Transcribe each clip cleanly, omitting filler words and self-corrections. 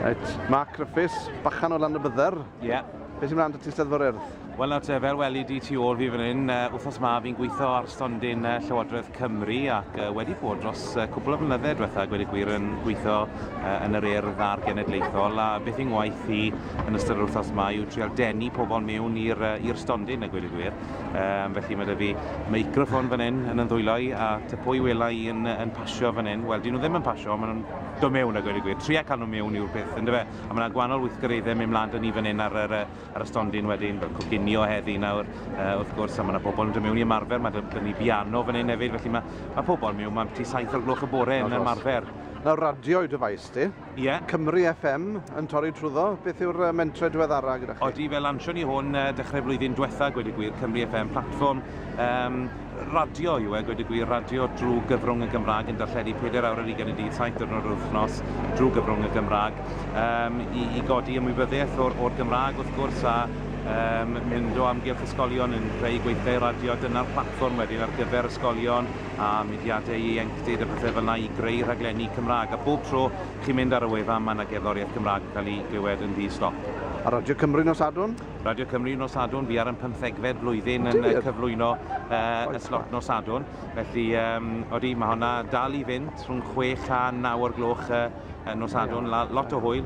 Right, Mark Griffiths, bachan o lan y bydder. Ie. Beth sy'n mlaen dy ti Steddfod Urdd? Wel nawr te, fel weli di tu ôl fi fan hyn, wythnos ma fi'n gweithio ar stondin Llywodraeth Cymru ac wedi bod dros cwbl o flynyddoedd diwethaf wedi gwir yn gweithio yn yr urdd a'r genedlaethol a beth i'n ngwaith i yn ystod yr wythnos ma yw trial denu pobl mewn i'r stondin a gweud y gwir. Felly mae 'da fi meicroffon fan hyn yn ddwylo i a te pwy wela i yn pasio fan hyn. Wel, dyn nhw ddim yn pasio, maen nhw'n dod mewn a gweud y gwir. Tria cael nhw mewn yw'r peth, ynddo fe? A mae yna gwahanol weithgareddau mynd mlaen dyn ni fan hyn ar y stondin wedyn, fel coginio heddi nawr, wrth gwrs, a mae yna pobl yn dod mewn i ymarfer, mae dyn ni piano fan hyn hefyd, felly mae pobl mewn, mae'n ti 7 o'r gloch y bore yn ymarfer. Nawr, radio yw dyfais ti. Ie. Cymru FM yn torri trwyddo. Beth yw'r mentre diweddara gyda chi? Odi, fel ansio ni hwn dechrau blwyddyn diwetha, gweud y gwir, Cymru FM, platfform radio yw gweud y gwir, radio drwy gyfrwng y Gymraeg yn darlledu 4 awr ar 20 y dydd, 7 diwrnod yr wythnos drwy gyfrwng y Gymraeg i godi ymwybyddiaeth o'r Gymraeg wrth gwrs a mynd o amgylch ysgolion yn creu gweithiau radio. Dyna'r platfform wedyn ar gyfer ysgolion a mudiadau ieuenctid a pethau fel yna i greu rhaglenni Cymraeg. A bob tro chi'n mynd ar y wefan mae yna gerddoriaeth Cymraeg yn cael ei glywed yn ddi-stop. A Radio Cymru nos Sadwrn? Radio Cymru nos Sadwrn, fi ar yn 15fed blwyddyn yn cyflwyno y slot nos Sadwrn. Felly, odi, mae hwnna dal i fynd rhwng 6 a 9 o'r gloch nos Sadwrn. Lot o hwyl,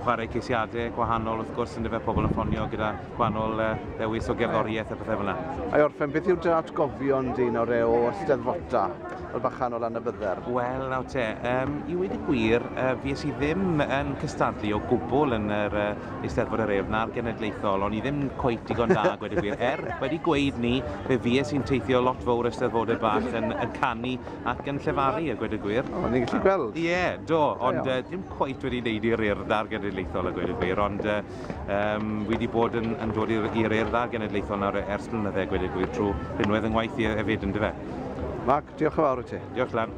chwarae ceisiadau gwahanol, wrth gwrs, yn dyfa pobl yn ffonio gyda gwahanol ddewis o gerddoriaeth a pethau fel yna. Ai orffen, beth yw'r atgofion di nawr o Steddfota, o'r bachan o lan y bydder? Wel, nawr te, i wedi gwir, fi es i ddim yn cystadlu o gwbl yn yr Eisteddfod yr Urdd na'r genedlaethol, ond i ddim cweit digon da, gweud y gwir. Wedi gweud ni, fe fi es i'n teithio lot fawr Eisteddfodau bach yn canu ac yn llefaru, gweud y gwir. O, ni'n gallu gweld? Ie, do, ond ddim cweit wedi wneud i'r Urdd na'r genedlaethol, gweud y gwir, ond wedi bod yn dod i'r Urdd a'r genedlaethol nawr ers blynyddoedd, gweud y gwir, trwy unwaith yng ngwaith i hefyd yn dyfe. Mark, diolch yn fawr i ti. Diolch lan.